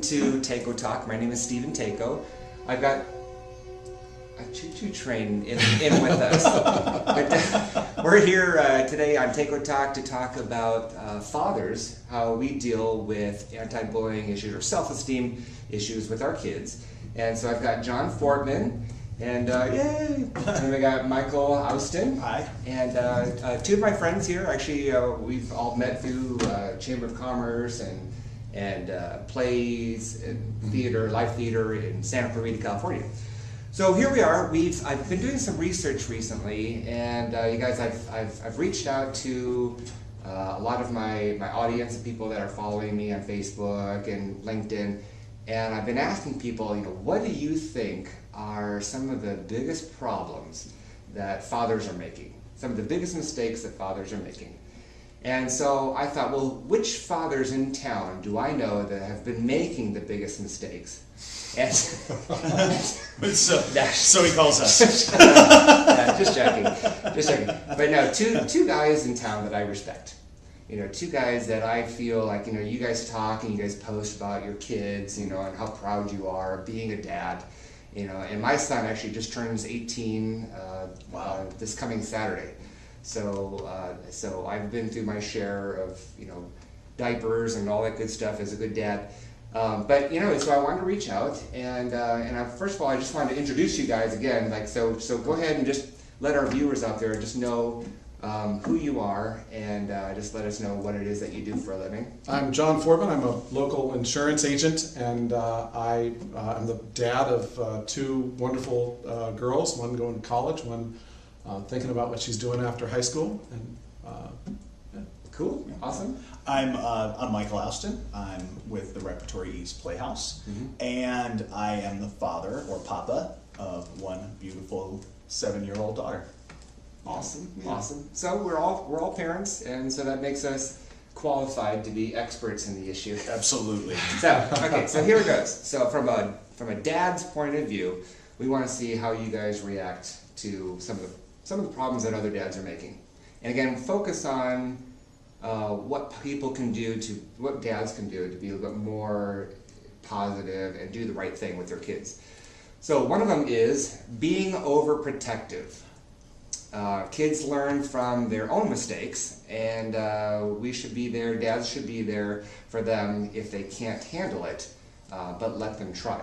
to Tako Talk. My name is Stephen Tako. I've got a choo-choo train in with us. But, we're here today on Tako Talk to talk about fathers, how we deal with anti-bullying issues or self-esteem issues with our kids. And so I've got John Fortman, and yay! And we got Michael Owston. Hi. And two of my friends here. Actually, we've all met through Chamber of Commerce and plays and theater, live theater in Santa Clarita, California. So here we are. I've been doing some research recently, and you guys, I've reached out to a lot of my audience, people that are following me on Facebook and LinkedIn, and I've been asking people, what do you think are some of the biggest problems that fathers are making? Some of the biggest mistakes that fathers are making. And so I thought, well, which fathers in town do I know that have been making the biggest mistakes? And so he calls us. Yeah, just joking. But no, two guys in town that I respect. Two guys that I feel like, you guys talk and you guys post about your kids, and how proud you are of being a dad. And my son actually just turns 18 this coming Saturday. So I've been through my share of, diapers and all that good stuff as a good dad. But so I wanted to reach out, and first of all, I just wanted to introduce you guys again. So go ahead and just let our viewers out there just know who you are, and just let us know what it is that you do for a living. I'm John Fortman. I'm a local insurance agent, and I am the dad of two wonderful girls. One going to college, one thinking about what she's doing after high school. And Cool, awesome. I'm Michael Owston. I'm with the Repertory East Playhouse, and I am the father or papa of one beautiful 7-year-old daughter. Awesome, awesome. So we're all parents, and so that makes us qualified to be experts in the issue. Absolutely. So here it goes. So from a dad's point of view, we want to see how you guys react to some of the problems that other dads are making, and again, focus on what dads can do to be a little bit more positive and do the right thing with their kids. So one of them is being overprotective. Kids learn from their own mistakes, and dads should be there for them if they can't handle it, but let them try.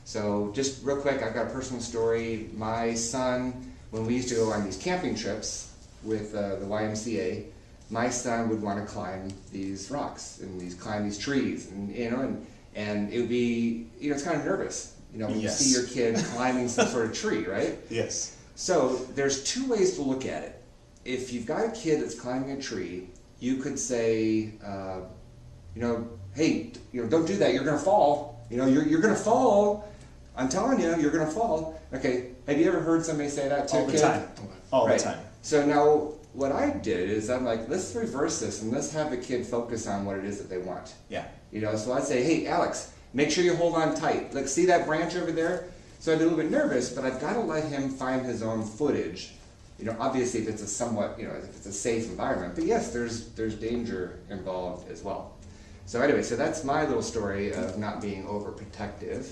So just real quick, I've got a personal story. My son, when we used to go on these camping trips with the YMCA, my son would want to climb these rocks and climb these trees, and it would be, it's kind of nervous, when you see your kid climbing some sort of tree, right? Yes. So there's two ways to look at it. If you've got a kid that's climbing a tree, you could say, hey, don't do that. You're going to fall. You're going to fall. I'm telling you, you're going to fall. Okay. Have you ever heard somebody say that to a kid? All the time. So now what I did is I'm like, let's reverse this and let's have the kid focus on what it is that they want. Yeah. So I'd say, hey, Alex, make sure you hold on tight. Like, see that branch over there? So I'd be a little bit nervous, but I've got to let him find his own footage. Obviously if it's a somewhat, if it's a safe environment. But yes, there's danger involved as well. So anyway, so that's my little story of not being overprotective.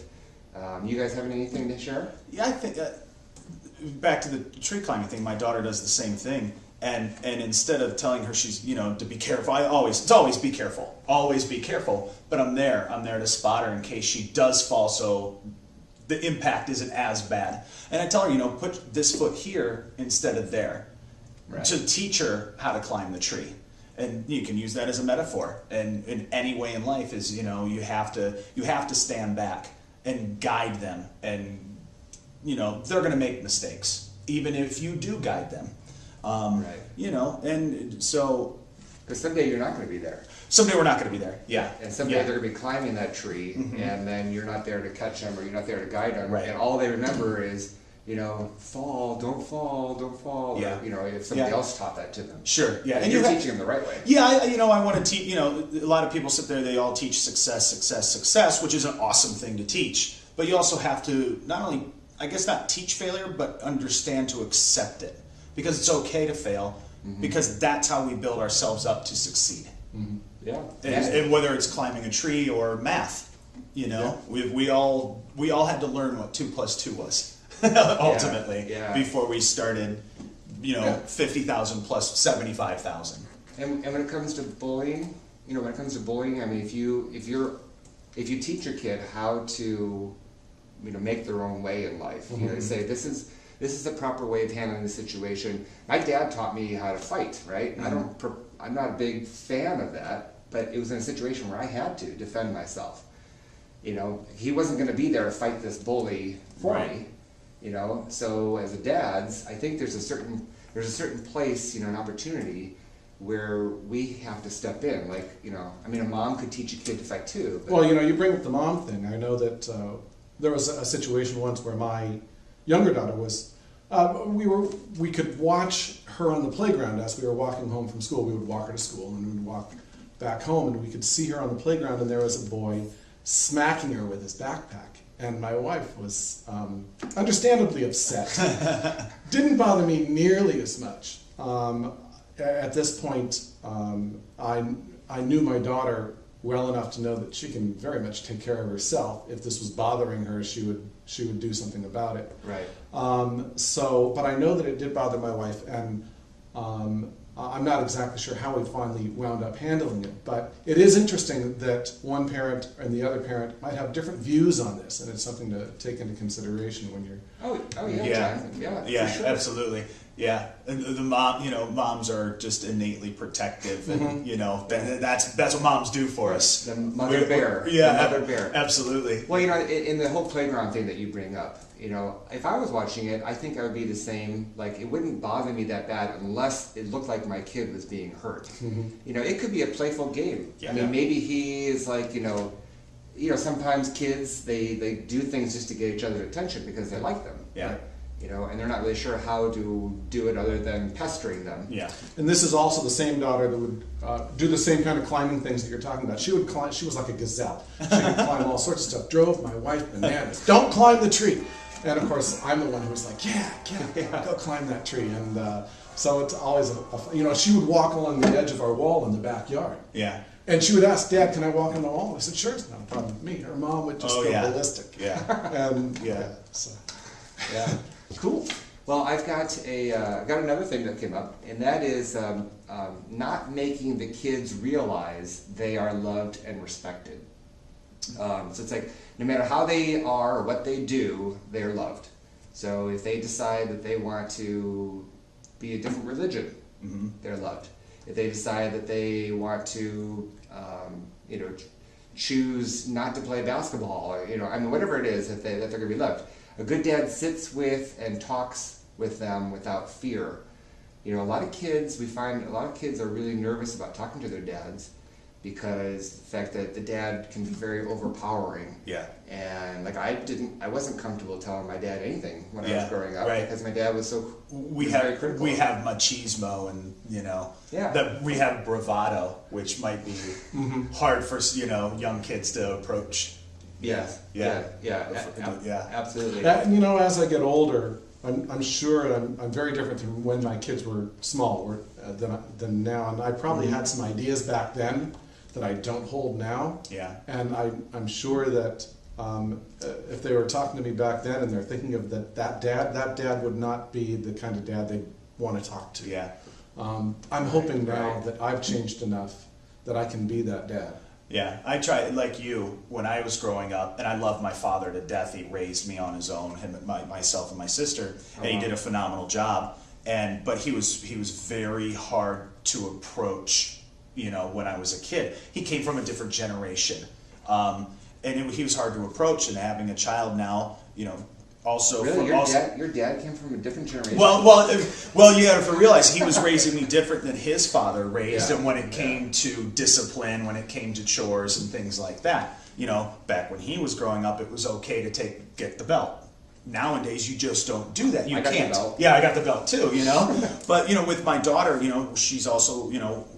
You guys have anything to share? Yeah, I think back to the tree climbing thing. My daughter does the same thing, and instead of telling her she's to be careful, it's always be careful, always be careful. But I'm there to spot her in case she does fall, so the impact isn't as bad. And I tell her, put this foot here instead of there, right, to teach her how to climb the tree. And you can use that as a metaphor. And in any way in life is, you have to stand back and guide them. And, they're going to make mistakes, even if you do guide them. Right. And so... Because someday you're not going to be there. Someday we're not going to be there, yeah. And someday they're going to be climbing that tree, and then you're not there to catch them, or you're not there to guide them. Right. And all they remember is, fall, don't fall. Yeah. Or, if somebody else taught that to them. Sure, yeah. And you're teaching them the right way. Yeah, I want to teach, a lot of people sit there, they all teach success, which is an awesome thing to teach. But you also have to not only, I guess not teach failure, but understand to accept it. Because it's okay to fail, because that's how we build ourselves up to succeed. Yeah. And whether it's climbing a tree or math, You know, we all had to learn what 2 + 2 was ultimately before we started. 50,000 plus 75,000. And when it comes to bullying, I mean, if you teach your kid how to, make their own way in life, say this is the proper way of handling the situation. My dad taught me how to fight, right? Mm-hmm. I'm not a big fan of that, but it was in a situation where I had to defend myself. He wasn't going to be there to fight this bully for me. So as a dad, I think there's a certain place, an opportunity where we have to step in. Like, a mom could teach a kid to fight too. But well, you bring up the mom thing. I know that there was a situation once where my younger daughter was. We could watch her on the playground as we were walking home from school. We would walk her to school and we would walk back home, and we could see her on the playground, and there was a boy smacking her with his backpack. And my wife was understandably upset. Didn't bother me nearly as much. At this point, I knew my daughter well enough to know that she can very much take care of herself. If this was bothering her, she would do something about it. Right. But I know that it did bother my wife, and I'm not exactly sure how we finally wound up handling it, but it is interesting that one parent and the other parent might have different views on this, and it's something to take into consideration when you're... Yeah, for sure. Absolutely. Yeah, and the mom, moms are just innately protective, and that's what moms do for us. The mother bear. Yeah, the mother bear. Absolutely. Well, in the whole playground thing that you bring up, if I was watching it, I think I would be the same. Like, it wouldn't bother me that bad unless it looked like my kid was being hurt. Mm-hmm. It could be a playful game. Yeah. I mean, maybe he is like, sometimes kids they do things just to get each other's attention because they like them. Yeah. Right? And they're not really sure how to do it other than pestering them. Yeah. And this is also the same daughter that would do the same kind of climbing things that you're talking about. She would climb. She was like a gazelle. She could climb all sorts of stuff. Drove my wife bananas. Don't climb the tree. And of course, I'm the one who was like, go climb that tree. And so it's always she would walk along the edge of our wall in the backyard. Yeah. And she would ask, Dad, can I walk on the wall? I said, sure, it's not a problem with me. Her mom would just go ballistic. Yeah. And yeah. Cool. Well, I've got another thing that came up, and that is not making the kids realize they are loved and respected. So it's like, no matter how they are or what they do, they're loved. So if they decide that they want to be a different religion, mm-hmm. they're loved. If they decide that they want to, choose not to play basketball, or whatever it is that they're going to be loved. A good dad sits with and talks with them without fear. We find a lot of kids are really nervous about talking to their dads because the fact that the dad can be very overpowering. Yeah. And I wasn't comfortable telling my dad anything when I was growing up because my dad was so very critical. We have machismo, and we have bravado, which might be hard for young kids to approach. Yes. Yeah. Absolutely. As I get older, I'm sure I'm very different from when my kids were small than now, and I probably had some ideas back then that I don't hold now. Yeah. And I'm sure that if they were talking to me back then and they're thinking of that dad would not be the kind of dad they want to talk to. Yeah. I'm hoping now that I've changed enough that I can be that dad. Yeah, I tried, like you, when I was growing up, and I loved my father to death. He raised me on his own, myself and my sister, and he did a phenomenal job. But he was very hard to approach, when I was a kid. He came from a different generation, and he was hard to approach. And having a child now, also really, your dad came from a different generation. Well, you have to realize he was raising me different than his father raised him when it came to discipline, when it came to chores and things like that. Back when he was growing up, it was okay to get the belt. Nowadays, you just don't do that. You can't. The belt. Yeah, I got the belt too. But with my daughter, she's also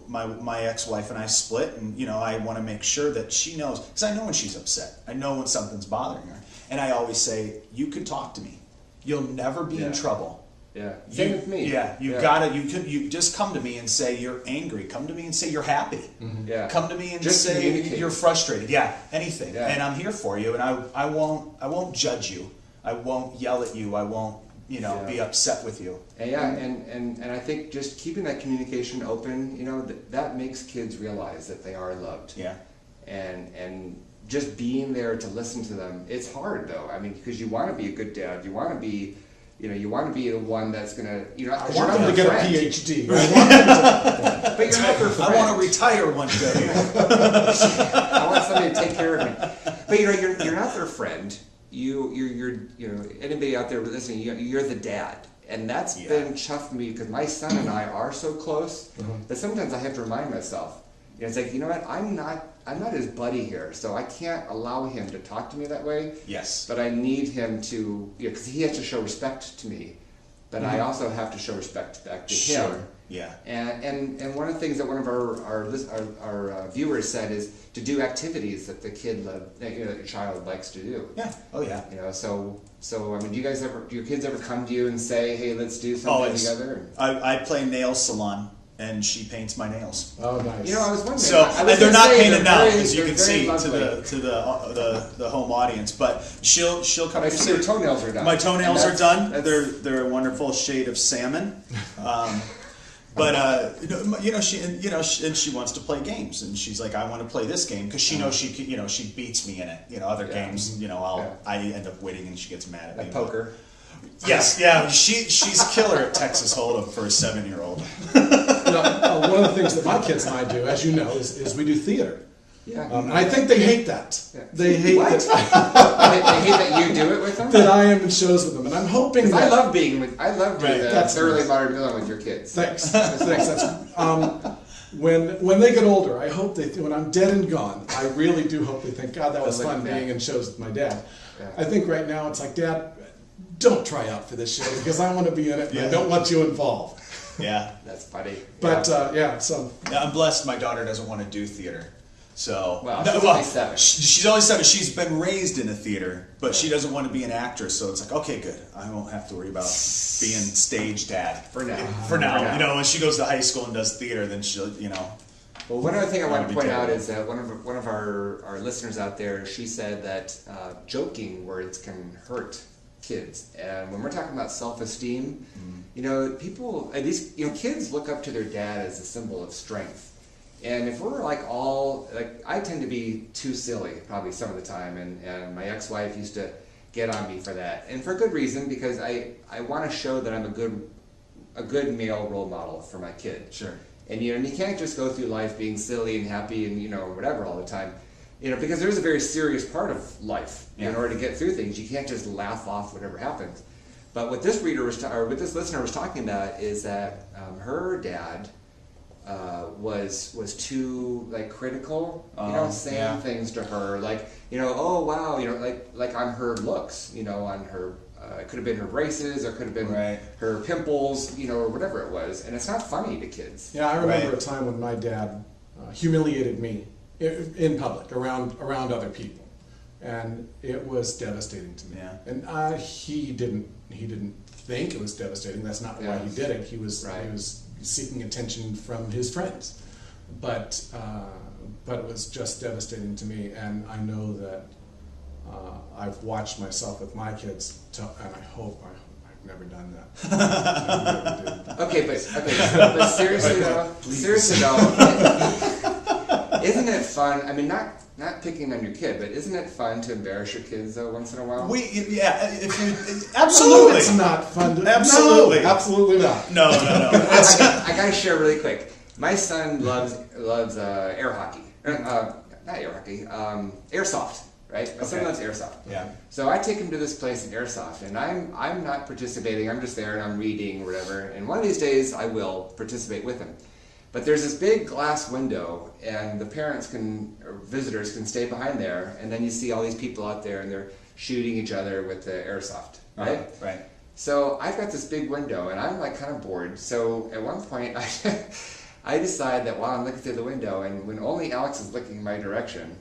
my ex-wife and I split, and I want to make sure that she knows, because I know when she's upset. I know when something's bothering her. And I always say, you can talk to me. You'll never be in trouble Yeah. Same with me. Yeah, you just come to me and say you're angry. Come to me and say you're happy. Yeah. Come to me and Just say communicate. you're frustrated. Yeah, anything. Yeah. And I'm here for you. And I won't judge you. I won't yell at you. I won't be upset with you. And and I think just keeping that communication open, that makes kids realize that they are loved. Yeah. And just being there to listen to them. It's hard though. I mean, because you want to be a good dad. You want to be, you want to be the one that's gonna, I want them to get a PhD. But you're not their friend. I want to retire one day. I want somebody to take care of me. But you're not their friend. You're anybody out there listening, you're the dad. And that's been tough for me because my son and I are so close that sometimes I have to remind myself. It's like, you know what, I'm not his buddy here, so I can't allow him to talk to me that way. Yes. But I need him to, because he has to show respect to me, but I also have to show respect back to him. Yeah. And one of the things that one of our viewers said is to do activities that the your child likes to do. Yeah. Oh yeah. So I mean, do your kids ever come to you and say, hey, let's do something Always. together? I play nail salon. And she paints my nails. Oh, nice. I was wondering. So and they're not painted now, very, as you can see lovely. to the home audience. But she'll come. I see your toenails are done. My toenails are done. That's- They're a wonderful shade of salmon. But she wants to play games, and she's like, I want to play this game because she knows she beats me in it. Other games, I end up winning, and she gets mad at me. Like poker. Yes, yeah, she's killer at Texas Hold'em for a 7-year-old. One of the things that my kids and I do, as you know, is we do theater. Yeah. And I think they hate that. Yeah. They hate What? that. they hate that you do it with them? that I am in shows with them, and I'm hoping that I love doing the That's thoroughly nice. modern villain with your kids. Thanks. That's when they get older, I hope when I'm dead and gone, I really do hope they think, God, that was They'll look fun back. being in shows with my dad. Yeah. I think right now it's like, Dad, don't try out for this show because I want to be in it and I Yeah. don't want you involved. Yeah. That's funny. But so Yeah, I'm blessed my daughter doesn't want to do theater. So Well, she's only 7. She's only 7. She's been raised in a theater, but she doesn't want to be an actress. So it's like, okay, good. I won't have to worry about being stage dad For now. For now, For now. when she goes to high school and does theater, then she'll, Well, one other thing I want That'd to be point out terrible. is that one of our listeners out there, she said that joking words can hurt kids, and when we're talking about self-esteem, people, at least kids look up to their dad as a symbol of strength. And if we're I tend to be too silly probably some of the time, and my ex-wife used to get on me for that, and for good reason, because I want to show that I'm a good male role model for my kid. Sure. And you can't just go through life being silly and happy and whatever all the time. Because there's a very serious part of life. Yeah. In order to get through things, you can't just laugh off whatever happens. But what this this listener was talking about is that her dad was too critical, saying things to her oh wow, like on her looks, on her. It could have been her braces, or it could have been her pimples, or whatever it was. And it's not funny to kids. yeah, I remember a time when my dad humiliated me in public around other people, and it was devastating to me. Yeah. And he didn't think it was devastating. That's not why he did it. He was seeking attention from his friends, but it was just devastating to me. And I know that I've watched myself with my kids, and I hope I've never done that. I never did. Okay, but seriously though, isn't it fun? I mean, not picking on your kid, but isn't it fun to embarrass your kids though once in a while? Absolutely. No, it's not fun. Absolutely. No, absolutely not. No. I gotta share really quick. My son loves air hockey. Not air hockey. Airsoft. Right? My son loves airsoft. Yeah. So I take him to this place in airsoft, and I'm not participating. I'm just there and I'm reading or whatever. And one of these days I will participate with him. But there's this big glass window, and the parents or visitors can stay behind there, and then you see all these people out there, and they're shooting each other with the airsoft. Right? Right. So I've got this big window, and I'm kind of bored. So at one point, I decide that while I'm looking through the window, and when only Alex is looking in my direction,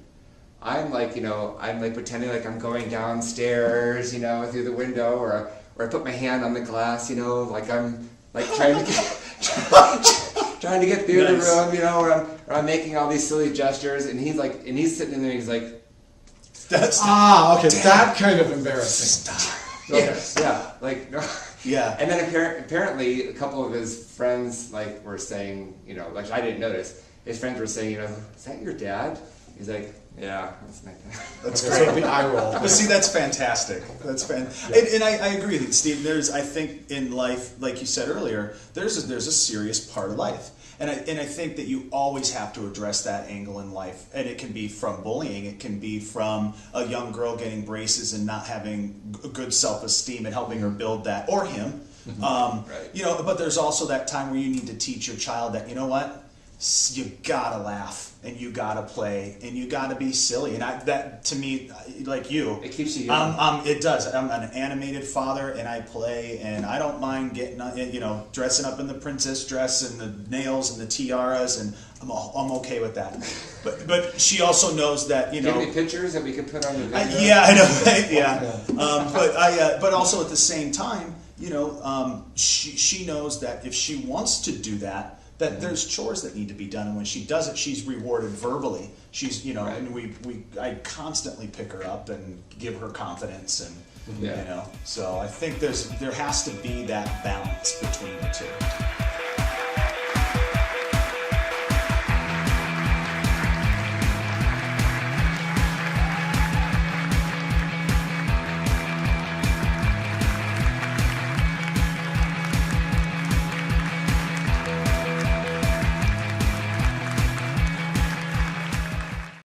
I'm pretending like I'm going downstairs, through the window, or I put my hand on the glass, you know, like I'm like trying to get through the room, you know, or I'm making all these silly gestures, and he's sitting in there, he's like, That's okay, that kind of embarrassing. yeah, yeah, like, no. Yeah. And then apparently a couple of his friends like were saying, you know, like I didn't notice, his friends were saying, you know, is that your dad? He's like, yeah, that's my dad. That's Okay, great. so the eye roll. But see, that's fantastic. That's and I agree with you, Steve. I think in life, like you said earlier, there's a serious part of life. And I think that you always have to address that angle in life. And it can be from bullying. It can be from a young girl getting braces and not having good self-esteem and helping her build that, or him. Right. You know, but there's also that time where you need to teach your child that, you know what? You gotta laugh and you gotta play and you gotta be silly. And that to me, like you, It keeps you young. it does. I'm an animated father and I play and I don't mind getting, you know, dressing up in the princess dress and the nails and the tiaras, and I'm okay with that. But she also knows that, you Do you know. have any pictures that we could put on the video? Yeah, I know. Right? Yeah. But also at the same time, you know, she knows that if she wants to do that, that there's chores that need to be done, and when she does it, she's rewarded verbally. She's, you know, Right. and I constantly pick her up and give her confidence, and Yeah. you know, so I think there has to be that balance between the two.